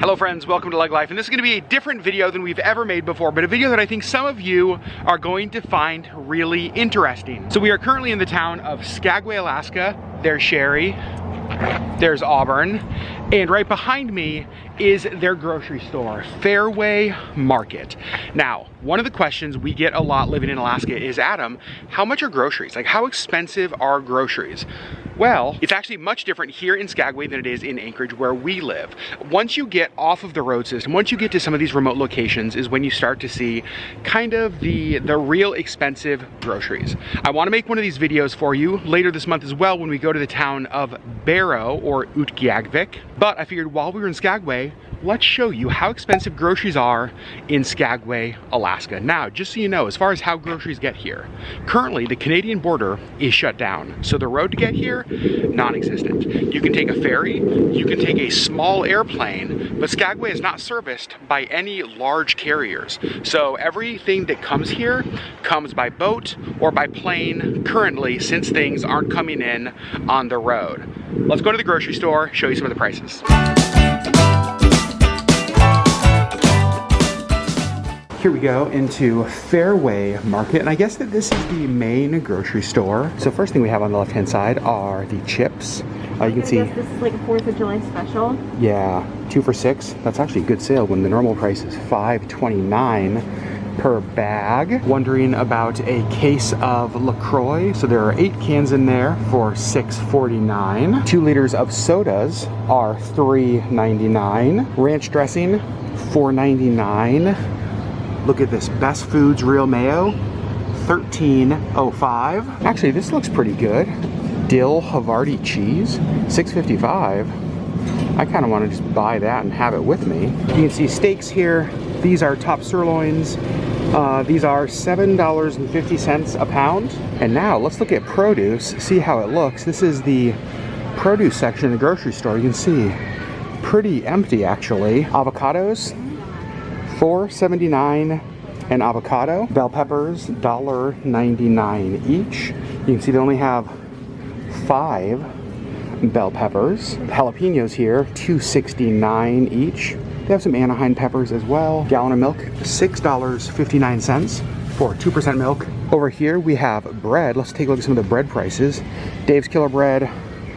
Hello friends, welcome to LeggLife, and this is going to be a different video than we've ever made before, but a video that I think some of you are going to find really interesting. So we are currently in the town of Skagway, Alaska. There's Sherri, there's Auburn, and right behind me is their grocery store, Fairway Market. Now, one of the questions we get a lot living in Alaska is, Adam, how much are groceries? Like, how expensive are groceries? Well, it's actually much different here in Skagway than it is in Anchorage where we live. Once you get off of the road system, once you get to some of these remote locations is when you start to see kind of the real expensive groceries. I want to make one of these videos for you later this month as well when we go to the town of Barrow or Utqiagvik. But I figured while we were in Skagway, let's show you how expensive groceries are in Skagway, Alaska. Now, just so you know, as far as how groceries get here, currently the Canadian border is shut down. So the road to get here, non-existent. You can take a ferry, you can take a small airplane, but Skagway is not serviced by any large carriers. So everything that comes here comes by boat or by plane currently, since things aren't coming in on the road. Let's go to the grocery store, show you some of the prices. Here we go into Fairway Market, and I guess that this is the main grocery store. So first thing we have on the left-hand side are the chips. You can see this is like a 4th of July special. Yeah, 2 for $6. That's actually a good sale when the normal price is $5.29 per bag. Wondering about a case of LaCroix. So there are 8 cans in there for $6.49. 2 liters of sodas are $3.99. Ranch dressing, $4.99. Look at this, Best Foods Real Mayo, $13.05. Actually, this looks pretty good. Dill Havarti cheese, $6.55. I kind of want to just buy that and have it with me. You can see steaks here. These are top sirloins. These are $7.50 a pound. And now let's look at produce, see how it looks. This is the produce section in the grocery store. You can see pretty empty actually. Avocados, $4.79 an avocado. Bell peppers, $1.99 each. You can see they only have 5 bell peppers. Jalapenos here, $2.69 each. They have some Anaheim peppers as well. Gallon of milk, $6.59 for 2% milk. Over here we have bread. Let's take a look at some of the bread prices. Dave's Killer Bread,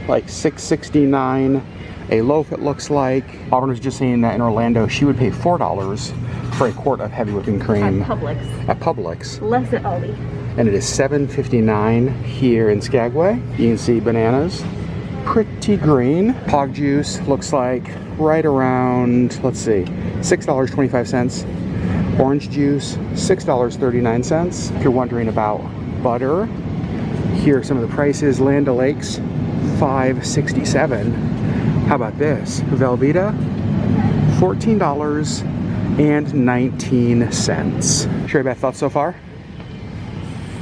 like $6.69 a loaf it looks like. Auburn was just saying that in Orlando she would pay $4 for a quart of heavy whipping cream. At Publix. At Publix. Less at Aldi. And it is $7.59 here in Skagway. You can see bananas, pretty green. Pog juice looks like right around, let's see, $6.25. Orange juice, $6.39. If you're wondering about butter, here are some of the prices. Land O'Lakes, $5.67. How about this? Velveeta, $14.19. Sherri Beth, thoughts so far?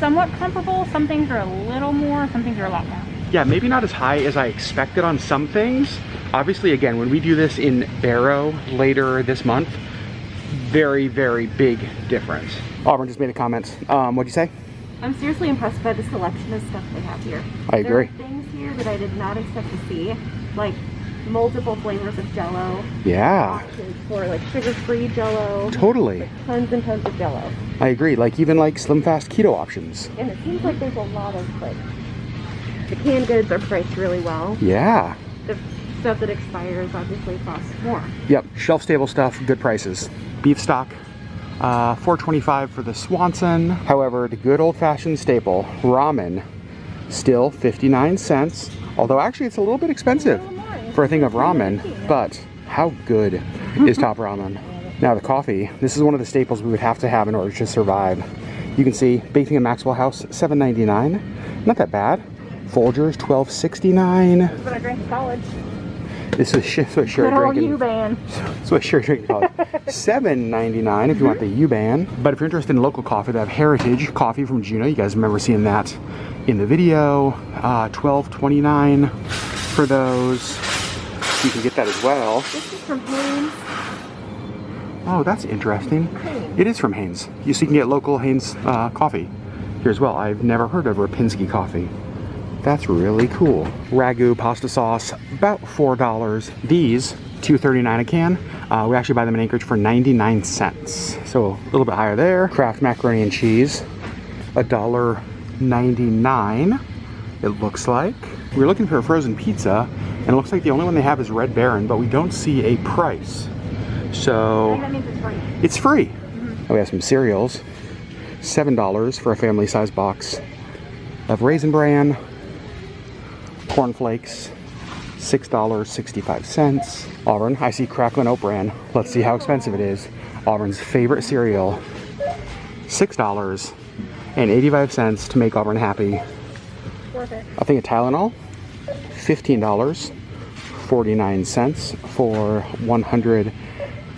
Somewhat comparable. Some things are a little more, some things are a lot more. Yeah, maybe not as high as I expected on some things. Obviously, again, when we do this in Barrow later this month, very, very big difference. Auburn just made a comment. What'd you say? I'm seriously impressed by the selection of stuff they have here. I agree. There are things here that I did not expect to see, like multiple flavors of Jell-O. Yeah. Options for like sugar-free Jell-O. Totally. Like tons and tons of Jell-O. I agree. Like even like Slim Fast keto options. And it seems like there's a lot of like, the canned goods are priced really well. Yeah. The stuff that expires obviously costs more. Yep. Shelf-stable stuff, good prices. Beef stock, $4.25 for the Swanson. However, the good old-fashioned staple, ramen, still 59 cents. Although actually it's a little bit expensive for a thing of ramen, but how good is Top Ramen? Now the coffee, this is one of the staples we would have to have in order to survive. You can see Baking at Maxwell House, $7.99. Not that bad. Folgers, $12.69. That's what I drank in college. This is what Sherri drank in. U-Ban. That's what Sherri drank in college. $7.99 if you want the U-Ban. But if you're interested in local coffee, they have Heritage Coffee from Juneau. You guys remember seeing that in the video. $12.29 for those. You can get that as well. This is from Hanes. Oh, that's interesting. It is from Hanes. So you can get local Hanes coffee here as well. I've never heard of Rapinski coffee. That's really cool. Ragu pasta sauce, about $4. These $2.39 a can. We actually buy them in Anchorage for 99 cents. So a little bit higher there. Kraft macaroni and cheese, $1.99. It looks like. We're looking for a frozen pizza, and it looks like the only one they have is Red Baron, but we don't see a price. So That means it's free. it's free. We have some cereals, $7 for a family-sized box of Raisin Bran, cornflakes, $6.65. Auburn, I see Cracklin' Oat Bran. Let's see how expensive it is. Auburn's favorite cereal, $6.85 to make Auburn happy. Worth it. I think a Tylenol, $15.49 for 100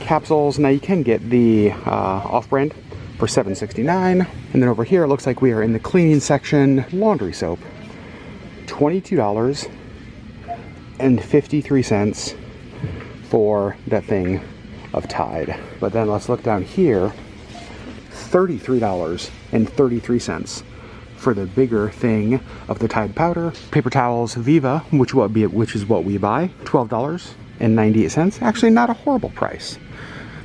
capsules. Now you can get the off-brand for $7.69. And then over here it looks like we are in the cleaning section. Laundry soap, $22.53 for that thing of Tide. But then let's look down here, $33.33 for the bigger thing of the Tide powder. Paper towels, Viva, which is what we buy, $12.98. Actually, not a horrible price.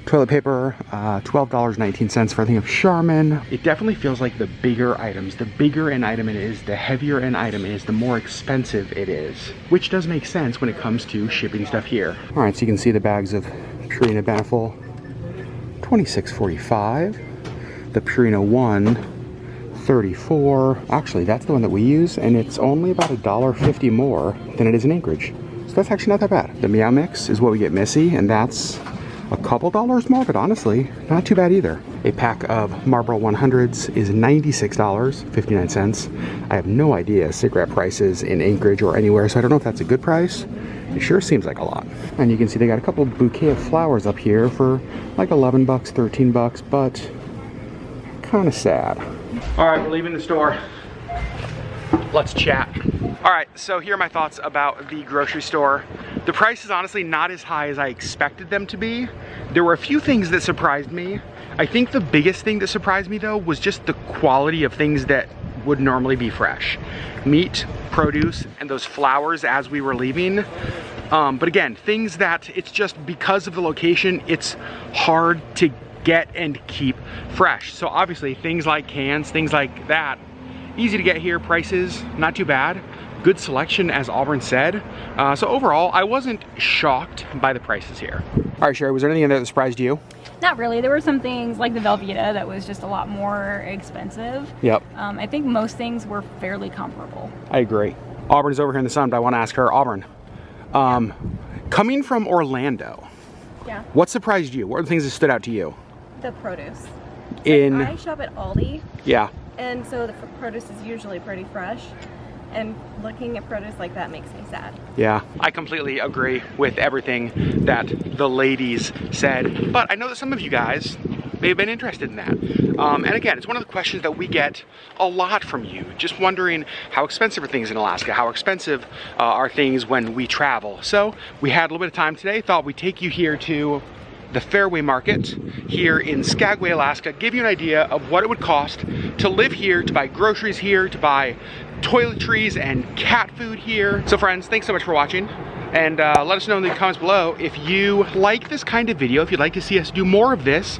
Toilet paper, $12.19 for a thing of Charmin. It definitely feels like the bigger items, the bigger an item it is, the heavier an item is, the more expensive it is, which does make sense when it comes to shipping stuff here. All right, so you can see the bags of Purina Beneful, $26.45. The Purina One, $34. Actually, that's the one that we use, and it's only about $1.50 more than it is in Anchorage. So that's actually not that bad. The Meow Mix is what we get Missy, and that's a couple dollars more, but honestly, not too bad either. A pack of Marlboro 100s is $96.59. I have no idea cigarette prices in Anchorage or anywhere, so I don't know if that's a good price. It sure seems like a lot. And you can see they got a couple bouquet of flowers up here for like 11 bucks, 13 bucks, but kind of sad. All right, we're leaving the store. Let's chat. All right, so here are my thoughts about the grocery store. The price is honestly not as high as I expected them to be. There were a few things that surprised me. I think the biggest thing that surprised me though was just the quality of things that would normally be fresh. Meat, produce, and those flowers as we were leaving. But again, things that it's just because of the location, it's hard to get and keep fresh. So obviously things like cans, things like that, easy to get here, prices not too bad, good selection as Auburn said. So overall, I wasn't shocked by the prices here. All right, Sherri, was there anything in there that surprised you? Not really. There were some things like the Velveeta that was just a lot more expensive. Yep. I think most things were fairly comparable. I agree. Auburn's over here in the sun, but I want to ask her, Auburn, coming from Orlando, Yeah. what surprised you? What are the things that stood out to you? The produce. In, I shop at Aldi, yeah. and so the produce is usually pretty fresh. And looking at produce like that makes me sad. Yeah, I completely agree with everything that the ladies said, but I know that some of you guys may have been interested in that. And again, it's one of the questions that we get a lot from you, just wondering how expensive are things in Alaska, how expensive are things when we travel. So we had a little bit of time today, thought we'd take you here to the Fairway Market here in Skagway, Alaska, give you an idea of what it would cost to live here, to buy groceries here, to buy toiletries and cat food here. So friends, thanks so much for watching, and let us know in the comments below if you like this kind of video, if you'd like to see us do more of this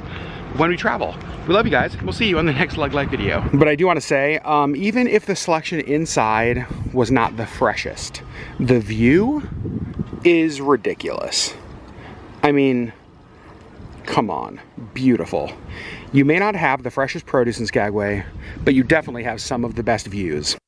when we travel. We love you guys. We'll see you on the next LeggLife video. But I do want to say, even if the selection inside was not the freshest, the view is ridiculous. I mean, come on, beautiful. You may not have the freshest produce in Skagway, but you definitely have some of the best views.